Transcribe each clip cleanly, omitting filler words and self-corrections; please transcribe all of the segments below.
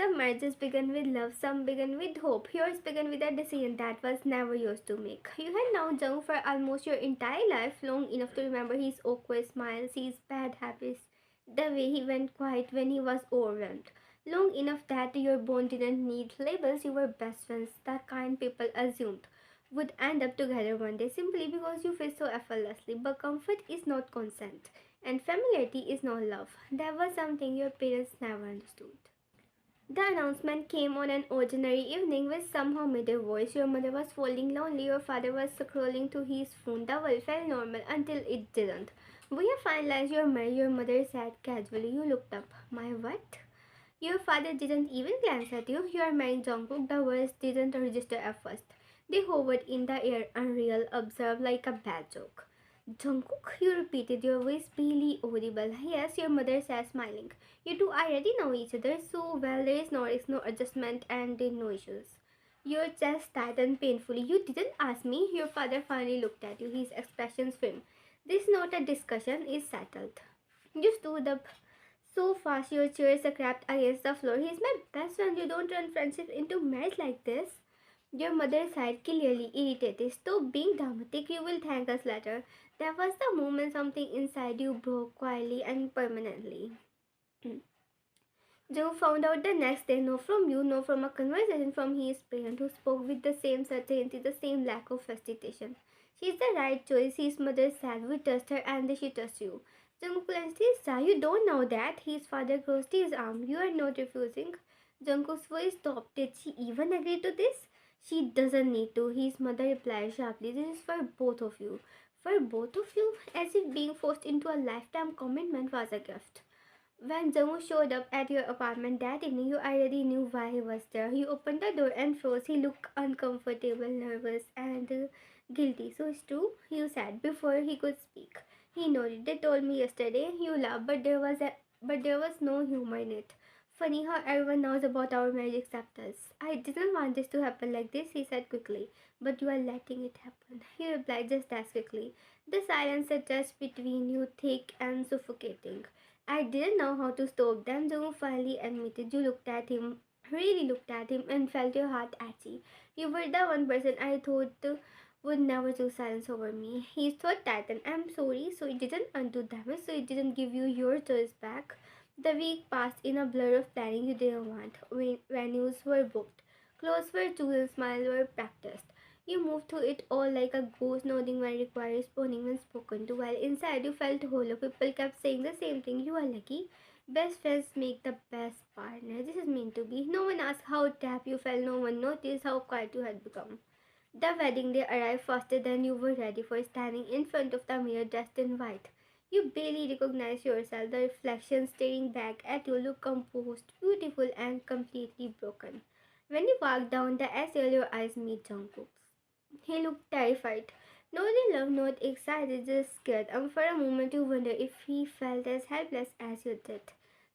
Some marriages begin with love, some begin with hope. Yours began with a decision that was never yours to make. You had known Jung for almost your entire life, long enough to remember his awkward smiles, his bad habits, the way he went quiet when he was overwhelmed. Long enough that your bond didn't need labels, you were best friends, the kind people assumed would end up together one day simply because you fit so effortlessly. But comfort is not consent, and familiarity is not love. That was something your parents never understood. The announcement came on an ordinary evening with somehow made a voice. Your mother was folding lonely, your father was scrolling through his phone. The world felt normal until it didn't. We have finalized your marriage, your mother said casually. You looked up. My what? Your father didn't even glance at you. You are marrying Jungkook. The words didn't register at first. They hovered in the air, unreal, observed like a bad joke. Jungkook, you repeated, your voice barely audible. Yes, your mother said, smiling. You two already know each other so well, there is no risk, no adjustment, and no issues. Your chest tightened painfully. You didn't ask me. Your father finally looked at you, his expressions firm. This is not a discussion, it's settled. You stood up so fast your chair scraped against the floor. He's my best friend. You don't turn friendship into marriage like this. Your mother sighed, clearly irritated. Stop being dramatic. You will thank us later. That was the moment something inside you broke quietly and permanently. Joe found out the next day, no from you, no from a conversation from his parent who spoke with the same certainty, the same lack of hesitation. She's the right choice, his mother said. We trust her and she trusts you. Jungkook clenched his jaw. You don't know that. His father crossed his arm. You are not refusing. Jungkook's voice stopped. Did she even agree to this? She doesn't need to. His mother replied sharply. This is for both of you. For both of you? As if being forced into a lifetime commitment was a gift. When Jungkook showed up at your apartment that evening, you already knew why he was there. He opened the door and froze. He looked uncomfortable, nervous, and guilty. So it's true, you said before he could speak. He nodded. They told me yesterday. You laughed, but there was no humor in it. Funny how everyone knows about our marriage except us. I didn't want this to happen like this, he said quickly. But you are letting it happen. He replied just as quickly. The silence stretched between you, thick and suffocating. I didn't know how to stop them. Joe finally admitted. You looked at him, really looked at him, and felt your heart itchy. You were the one person I thought would never choose silence over me. He thought tightened. I'm sorry, so it didn't undo damage, so it didn't give you your choice back. The week passed in a blur of planning you didn't want. Venues were booked, clothes were chosen, smiles were practiced. You moved through it all like a ghost, nodding when required, responding when spoken to, while inside you felt hollow. People kept saying the same thing. You are lucky. Best friends make the best partner. This is meant to be. No one asked how tapped you felt. No one noticed how quiet you had become. The wedding day arrived faster than you were ready for, standing in front of the mirror dressed in white. You barely recognized yourself. The reflection staring back at you looked composed, beautiful, and completely broken. When you walked down the aisle, your eyes met Jungkook's. He looked terrified. Not in love, not excited, just scared, and for a moment you wondered if he felt as helpless as you did.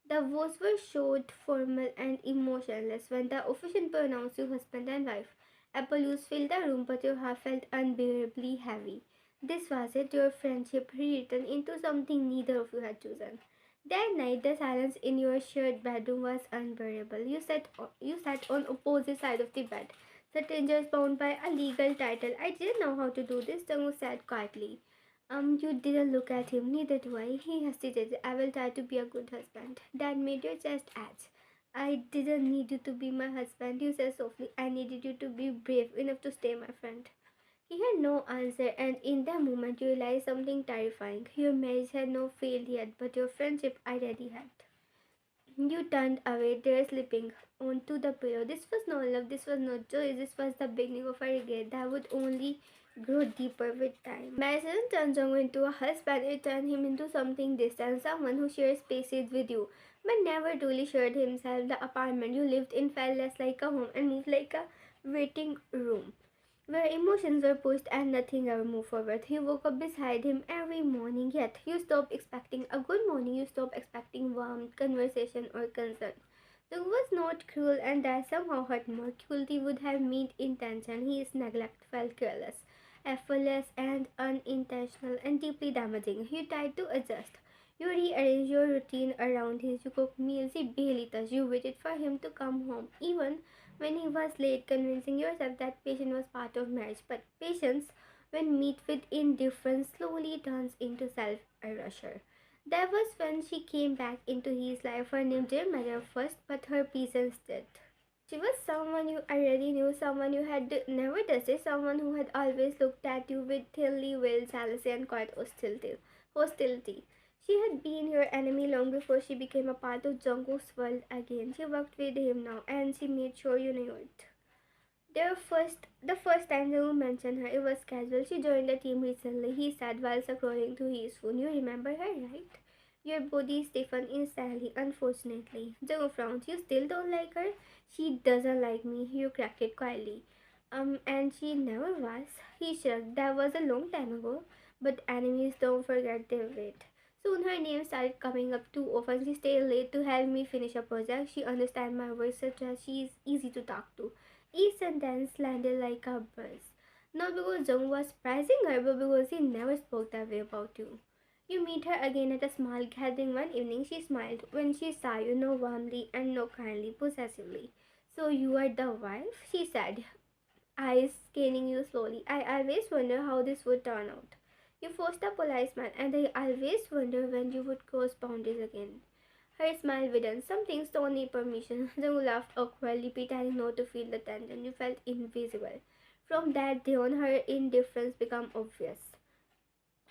The vows were short, formal, and emotionless when the official pronounced you husband and wife. Applause filled the room, but your heart felt unbearably heavy. This was it, your friendship rewritten into something neither of you had chosen. That night, the silence in your shared bedroom was unbearable. You sat on opposite side of the bed, strangers bound by a legal title. I didn't know how to do this, Tangu said quietly. You didn't look at him, neither do I. He hesitated. I will try to be a good husband. That made your chest edge. I didn't need you to be my husband, you said softly. I needed you to be brave enough to stay my friend. He had no answer, and in that moment you realized something terrifying. Your marriage had not failed yet, but your friendship already had. You turned away, there slipping onto the pillow. This was not love, this was not joy, this was the beginning of a regret that would only grow deeper with time. Marriage didn't turn Jung into a husband, it turned him into something distant, someone who shared spaces with you, but never truly shared himself. The apartment you lived in felt less like a home and moved like a waiting room where emotions were pushed and nothing ever moved forward. You woke up beside him every morning, yet you stopped expecting a good morning, you stopped expecting warmth, conversation, or concern. Doug was not cruel, and that somehow hurt more. Cruelty would have meant intention. His neglect felt careless, effortless, and unintentional, and deeply damaging. You tried to adjust. You rearranged your routine around his. You cooked meals he barely touched. You waited for him to come home, even when he was late, convincing yourself that patience was part of marriage. But patience, when met with indifference, slowly turns into self-erasure. That was when she came back into his life. Her name didn't matter first, but her presence did. She was someone you already knew, someone you had never tested, someone who had always looked at you with thinly veiled jealousy and quiet hostility. She had been your enemy long before she became a part of Jungkook's world again. She worked with him now, and she made sure you knew it. The first time Jungkook mentioned her, it was casual. She joined the team recently, he said while scrolling through his phone. You remember her, right? Your body stiffened instantly, unfortunately. Jungkook frowned. You still don't like her? She doesn't like me. You cracked it quietly. And she never was. He shrugged. That was a long time ago. But enemies don't forget their weight. Soon her name started coming up too often. She stayed late to help me finish a project. She understands my voice such as she is easy to talk to. Each sentence landed like a buzz. Not because Jung was praising her, but because he never spoke that way about you. You meet her again at a small gathering one evening. She smiled when she saw you, no warmly and no kindly, possessively. So you are the wife? She said, eyes scanning you slowly. I always wonder how this would turn out. You forced a polite smile, and I always wonder when you would cross boundaries again. Her smile widened. Some things don't need permission. Jung laughed awkwardly, pretending not to feel the tension. You felt invisible. From that day on, her indifference became obvious.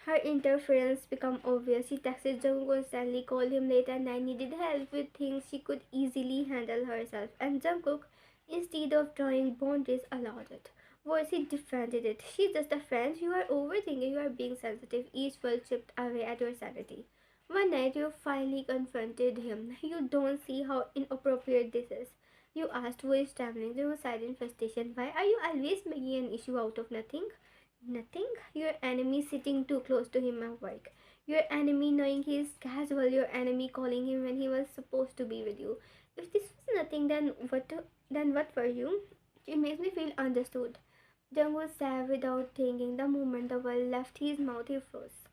Her interference became obvious. She texted Jung constantly, called him late at night, needed help with things she could easily handle herself. And Jungkook, instead of drawing boundaries, allowed it. Worse, he defended it. She's just a friend. You are overthinking. You are being sensitive. Each word chipped away at your sanity. One night, you finally confronted him. You don't see how inappropriate this is. You asked, who is trembling? There was silent frustration. Why are you always making an issue out of nothing? Nothing? Your enemy sitting too close to him at work. Your enemy knowing he is casual. Your enemy calling him when he was supposed to be with you. If this was nothing, then what were you? It makes me feel understood. Jungwoo sat without thinking. The moment the word left his mouth, he froze.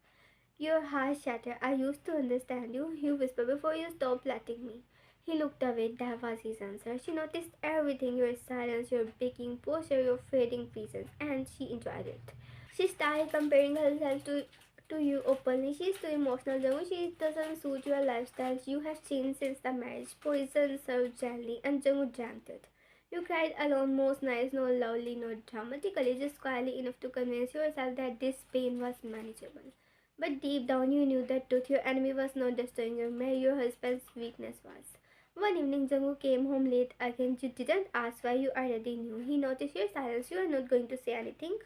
Your heart shattered. I used to understand you. You whispered before you stopped letting me. He looked away. That was his answer. She noticed everything, your silence, your baking posture, your fading presence, and she enjoyed it. She started comparing herself to you openly. She's too emotional, though. She doesn't suit your lifestyle. You have changed since the marriage. Poison served gently, and Jungwoo drank it. You cried alone most nights, not loudly, not dramatically, just quietly enough to convince yourself that this pain was manageable. But deep down, you knew the truth. Your enemy was not destroying your marriage, your husband's weakness was. One evening, Jungwoo came home late again. You didn't ask why, you already knew. He noticed your silence. You are not going to say anything.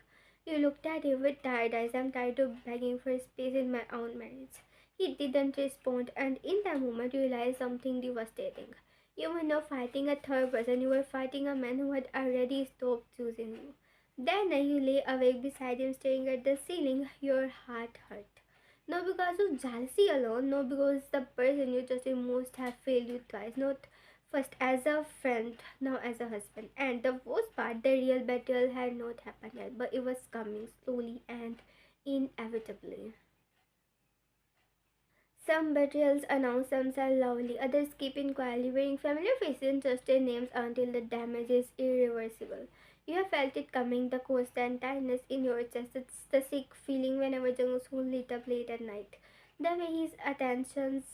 You looked at him with tired eyes. I'm tired of begging for space in my own marriage. He didn't respond, and in that moment, you realized something devastating. You were not fighting a third person, you were fighting a man who had already stopped choosing you. That night, you lay awake beside him, staring at the ceiling. Your heart hurt. Not because of jealousy alone, not because the person you trusted most have failed you twice, not first as a friend, now as a husband. And the worst part, the real betrayal had not happened yet, but it was coming slowly and inevitably. Some betrayals announce themselves loudly, others keep in quietly, wearing familiar faces and trusted names until the damage is irreversible. You have felt it coming, the constant tightness in your chest. It's the sick feeling whenever Jung-soo lit up late at night. The way his attentions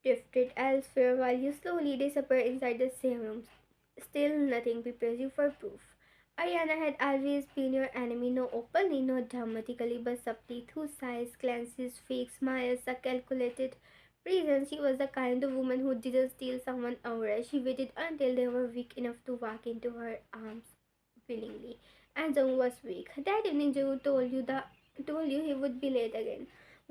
drifted elsewhere while you slowly disappear inside the same room. Still, nothing prepares you for proof. Ariana had always been your enemy, not openly, not dramatically, but subtly, through sighs, glances, fake smiles, a calculated presence. She was the kind of woman who didn't steal someone over. She waited until they were weak enough to walk into her arms willingly. And Jung was weak. That evening, Jung told you he would be late again.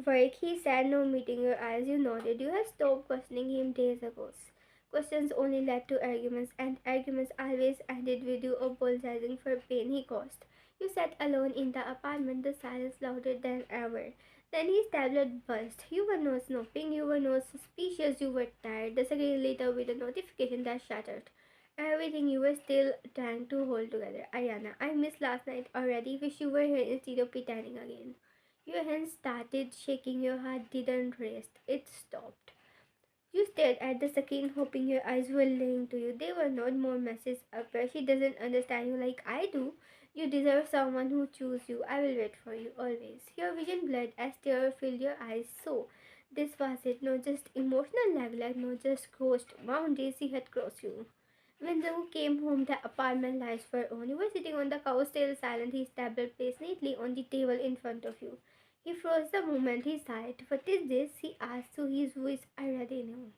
Work, he said, no meeting your eyes. You nodded. You had stopped questioning him days ago. Questions only led to arguments, and arguments always ended with you apologizing for pain he caused. You sat alone in the apartment, the silence louder than ever. Then his tablet burst. You were not snooping, you were not suspicious, you were tired. The second later, with a notification that shattered everything you were still trying to hold together. Ariana, I missed last night already. Wish you were here instead of pretending again. Your hands started shaking, your heart didn't rest, it stopped. You stared at the screen, hoping your eyes were lying to you. They were not. More messages appear. She doesn't understand you like I do. You deserve someone who chooses you. I will wait for you always. Your vision blurred as terror filled your eyes. So, this was it. Not just emotional neglect, not just crossed boundaries. He had crossed you. When Zoe came home, the apartment lights were on. You were sitting on the couch, still silent, his tablet placed neatly on the table in front of you. He froze the moment he saw it. What is this? He asked through his voice already knew.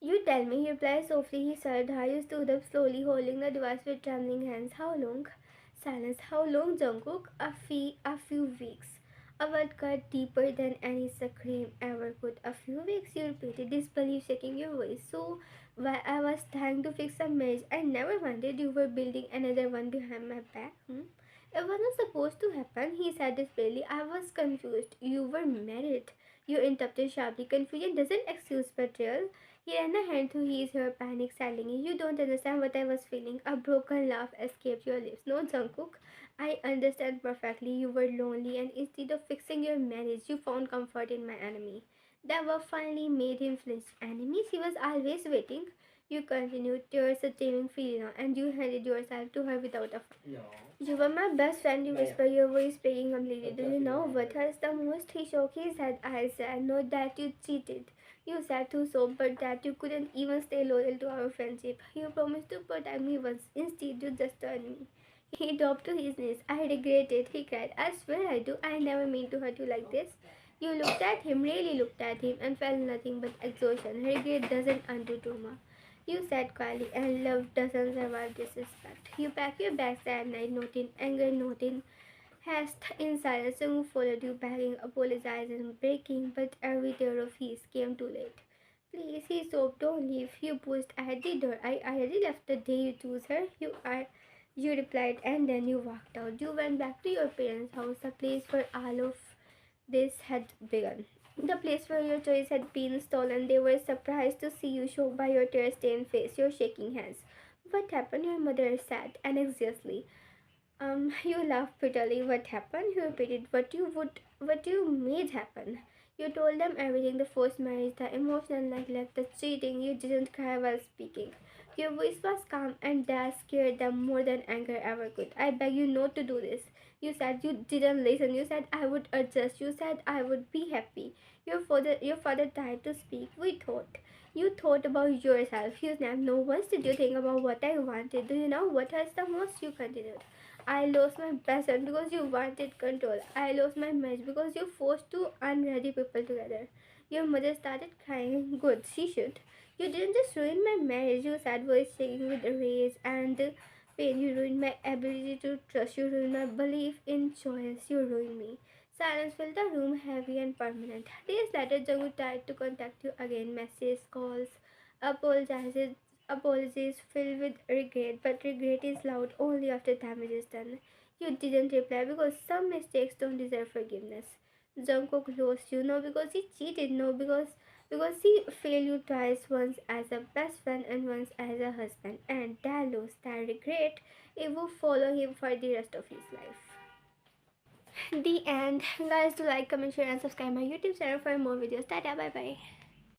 You tell me, he replied softly. He said, you stood up slowly, holding the device with trembling hands. How long? Silence. How long, Jungkook? A few weeks. A word cut deeper than any scream ever could. A few weeks, you repeated, disbelief shaking your voice. So, while I was trying to fix a marriage I never wanted, you were building another one behind my back. It wasn't supposed to happen, he said desperately. I was confused. You were married. You interrupted sharply. Confusion doesn't excuse betrayal. He ran a hand through his hair, panic settling in. You don't understand what I was feeling. A broken laugh escaped your lips. No, Jungkook, I understand perfectly. You were lonely, and instead of fixing your marriage, you found comfort in my enemy. That word finally made him flinch. Enemies? He was always waiting. You continued, tears streaming freely now, and you handed yourself to her without a fight. You were my best friend, you whispered, your voice breaking completely. Do you know what hurts the most? He shook his head. I said, not that you cheated. You said too so, but that you couldn't even stay loyal to our friendship. You promised to protect me once. Instead, you just turned me. He dropped to his knees. I regret it, he cried. I swear I do. I never mean to hurt you like this. You looked at him, really looked at him, and felt nothing but exhaustion. Regret doesn't undo trauma. You said quietly, and love doesn't survive disrespect. You packed your bags that night, not in anger, not in haste. In silence, Sung followed you, begging, apologizing, breaking, but every tear of his came too late. Please, he sobbed, don't leave. You pushed at the door. I already left the day you chose her. You replied, and then you walked out. You went back to your parents' house, a place where all of this had begun. The place where your choice had been stolen. They were surprised to see you, shocked by your tear-stained face, your shaking hands. What happened? Your mother said anxiously. You laughed bitterly. What happened? You repeated. What you made happen. You told them everything: the forced marriage, the emotional neglect, the cheating. You didn't cry while speaking. Your voice was calm, and that scared them more than anger ever could. I beg you not to do this. You said you didn't listen. You said I would adjust. You said I would be happy. Your father tried to speak. We thought. You thought about yourself. You snapped. No, once did you think about what I wanted? Do you know what hurts the most? You continued. I lost my best friend because you wanted control. I lost my marriage because you forced two unready people together. Your mother started crying. Good, she should. You didn't just ruin my marriage, you said, voice shaking with rage and pain. You ruined my ability to trust. You ruined my belief in choice. You ruined me. Silence filled the room, heavy and permanent. Days later, Jagu tried to contact you again. Messages, calls, apologizes, apologies filled with regret, but regret is loud only after damage is done. You didn't reply because some mistakes don't deserve forgiveness. Jungkook lost you, no because he cheated, no because he failed you twice, once as a best friend and once as a husband, and that loss, that regret, it will follow him for the rest of his life. The end. Guys, do like, comment, share, and subscribe my YouTube channel for more videos. Tata, bye bye.